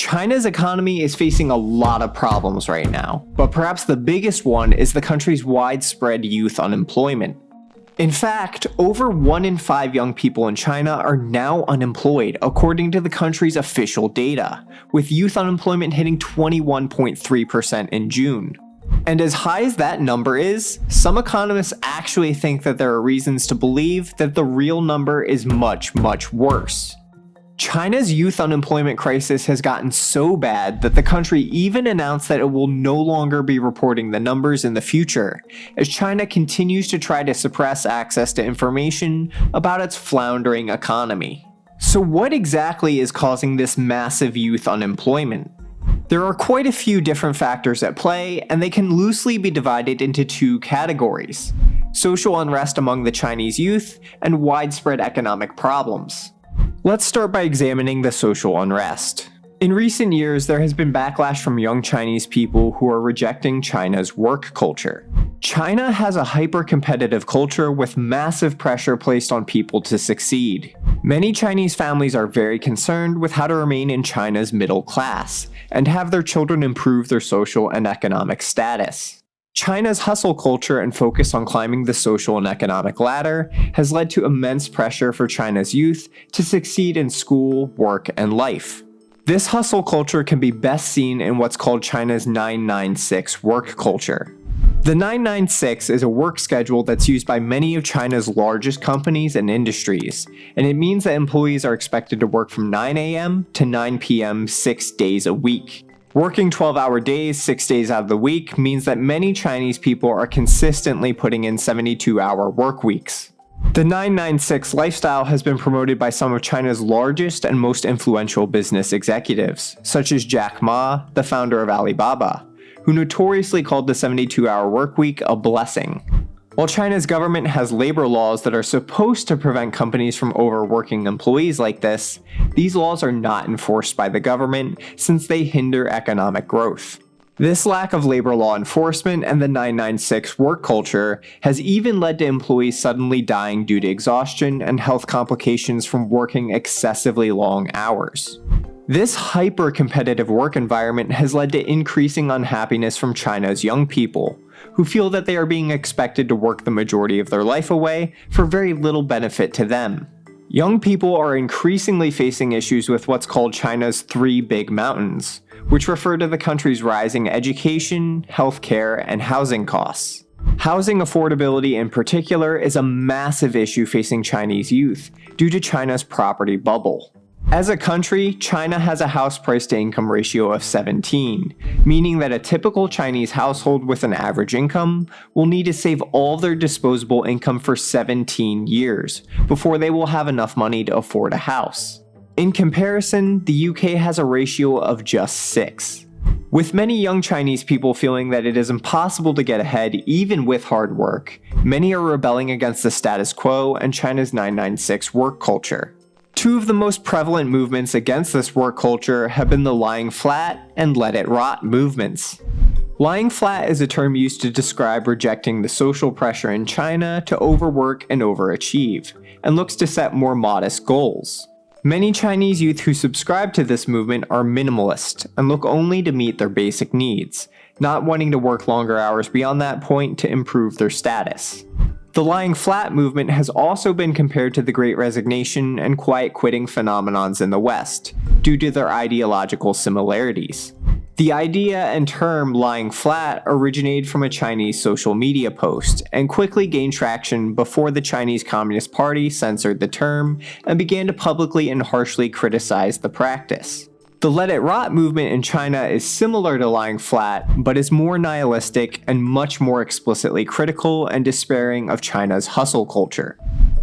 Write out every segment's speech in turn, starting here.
China's economy is facing a lot of problems right now, but perhaps the biggest one is the country's widespread youth unemployment. In fact, over 1 in 5 young people in China are now unemployed, according to the country's official data, with youth unemployment hitting 21.3% in June. And as high as that number is, some economists actually think that there are reasons to believe that the real number is much, much worse. China's youth unemployment crisis has gotten so bad that the country even announced that it will no longer be reporting the numbers in the future, as China continues to try to suppress access to information about its floundering economy. So what exactly is causing this massive youth unemployment? There are quite a few different factors at play, and they can loosely be divided into 2 categories: social unrest among the Chinese youth and widespread economic problems. Let's start by examining the social unrest. In recent years, there has been backlash from young Chinese people who are rejecting China's work culture. China has a hyper-competitive culture with massive pressure placed on people to succeed. Many Chinese families are very concerned with how to remain in China's middle class and have their children improve their social and economic status. China's hustle culture and focus on climbing the social and economic ladder has led to immense pressure for China's youth to succeed in school, work, and life. This hustle culture can be best seen in what's called China's 996 work culture. The 996 is a work schedule that's used by many of China's largest companies and industries, and it means that employees are expected to work from 9 a.m. to 9 p.m. 6 days a week. Working 12-hour days 6 days out of the week means that many Chinese people are consistently putting in 72-hour work weeks. The 996 lifestyle has been promoted by some of China's largest and most influential business executives, such as Jack Ma, the founder of Alibaba, who notoriously called the 72-hour work week a blessing. While China's government has labor laws that are supposed to prevent companies from overworking employees like this, these laws are not enforced by the government since they hinder economic growth. This lack of labor law enforcement and the 996 work culture has even led to employees suddenly dying due to exhaustion and health complications from working excessively long hours. This hyper-competitive work environment has led to increasing unhappiness from China's young people, who feel that they are being expected to work the majority of their life away for very little benefit to them. Young people are increasingly facing issues with what's called China's 3 big mountains, which refer to the country's rising education, healthcare, and housing costs. Housing affordability in particular is a massive issue facing Chinese youth due to China's property bubble. As a country, China has a house price to income ratio of 17, meaning that a typical Chinese household with an average income will need to save all their disposable income for 17 years before they will have enough money to afford a house. In comparison, the UK has a ratio of just 6. With many young Chinese people feeling that it is impossible to get ahead even with hard work, many are rebelling against the status quo and China's 996 work culture. 2 of the most prevalent movements against this work culture have been the lying flat and let it rot movements. Lying flat is a term used to describe rejecting the social pressure in China to overwork and overachieve, and looks to set more modest goals. Many Chinese youth who subscribe to this movement are minimalist and look only to meet their basic needs, not wanting to work longer hours beyond that point to improve their status. The lying flat movement has also been compared to the Great Resignation and quiet quitting phenomenons in the West, due to their ideological similarities. The idea and term lying flat originated from a Chinese social media post and quickly gained traction before the Chinese Communist Party censored the term and began to publicly and harshly criticize the practice. The Let It Rot movement in China is similar to lying flat, but is more nihilistic and much more explicitly critical and despairing of China's hustle culture.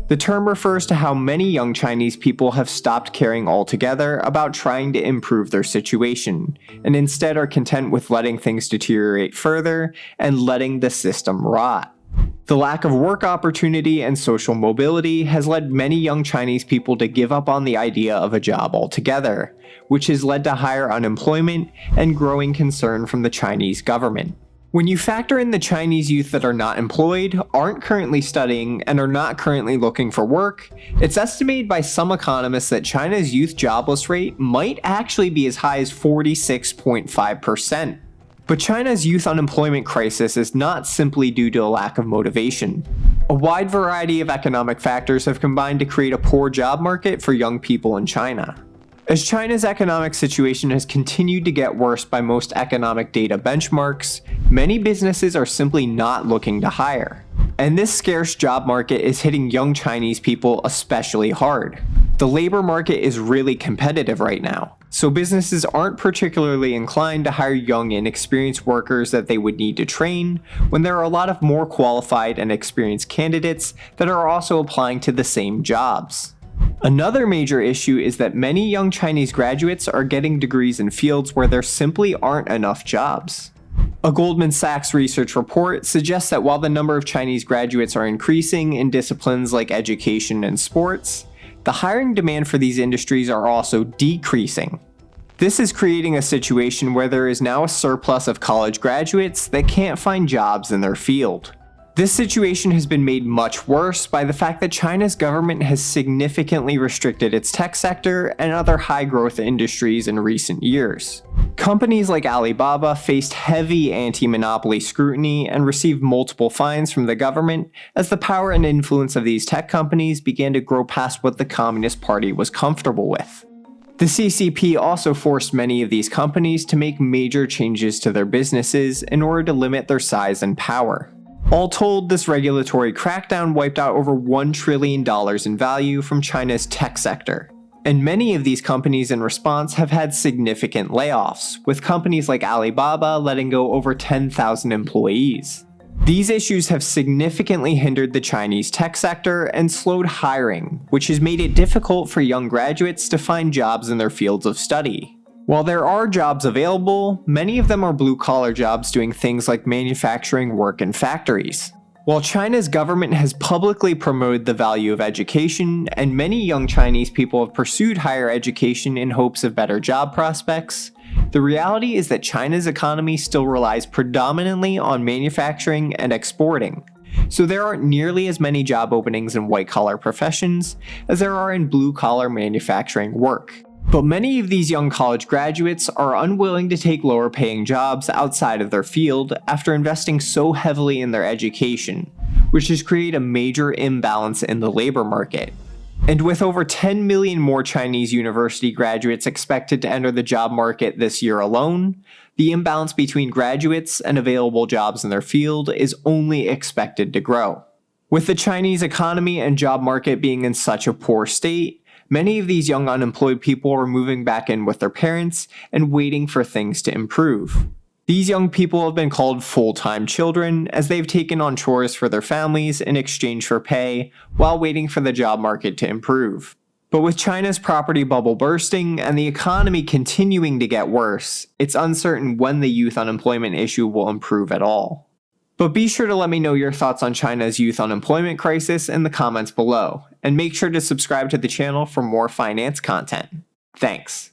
The term refers to how many young Chinese people have stopped caring altogether about trying to improve their situation, and instead are content with letting things deteriorate further and letting the system rot. The lack of work opportunity and social mobility has led many young Chinese people to give up on the idea of a job altogether, which has led to higher unemployment and growing concern from the Chinese government. When you factor in the Chinese youth that are not employed, aren't currently studying, and are not currently looking for work, it's estimated by some economists that China's youth jobless rate might actually be as high as 46.5%. But China's youth unemployment crisis is not simply due to a lack of motivation. A wide variety of economic factors have combined to create a poor job market for young people in China. As China's economic situation has continued to get worse by most economic data benchmarks, many businesses are simply not looking to hire. And this scarce job market is hitting young Chinese people especially hard. The labor market is really competitive right now, so businesses aren't particularly inclined to hire young, inexperienced workers that they would need to train when there are a lot of more qualified and experienced candidates that are also applying to the same jobs. Another major issue is that many young Chinese graduates are getting degrees in fields where there simply aren't enough jobs. A Goldman Sachs research report suggests that while the number of Chinese graduates are increasing in disciplines like education and sports, the hiring demand for these industries are also decreasing. This is creating a situation where there is now a surplus of college graduates that can't find jobs in their field. This situation has been made much worse by the fact that China's government has significantly restricted its tech sector and other high-growth industries in recent years. Companies like Alibaba faced heavy anti-monopoly scrutiny and received multiple fines from the government as the power and influence of these tech companies began to grow past what the Communist Party was comfortable with. The CCP also forced many of these companies to make major changes to their businesses in order to limit their size and power. All told, this regulatory crackdown wiped out over $1 trillion in value from China's tech sector. And many of these companies in response have had significant layoffs, with companies like Alibaba letting go over 10,000 employees. These issues have significantly hindered the Chinese tech sector and slowed hiring, which has made it difficult for young graduates to find jobs in their fields of study. While there are jobs available, many of them are blue-collar jobs doing things like manufacturing work in factories. While China's government has publicly promoted the value of education, and many young Chinese people have pursued higher education in hopes of better job prospects, the reality is that China's economy still relies predominantly on manufacturing and exporting. So there aren't nearly as many job openings in white-collar professions as there are in blue-collar manufacturing work. But many of these young college graduates are unwilling to take lower paying jobs outside of their field after investing so heavily in their education, which has created a major imbalance in the labor market. And with over 10 million more Chinese university graduates expected to enter the job market this year alone, the imbalance between graduates and available jobs in their field is only expected to grow. With the Chinese economy and job market being in such a poor state, many of these young unemployed people are moving back in with their parents and waiting for things to improve. These young people have been called full-time children as they've taken on chores for their families in exchange for pay while waiting for the job market to improve. But with China's property bubble bursting and the economy continuing to get worse, it's uncertain when the youth unemployment issue will improve at all. But be sure to let me know your thoughts on China's youth unemployment crisis in the comments below, and make sure to subscribe to the channel for more finance content. Thanks.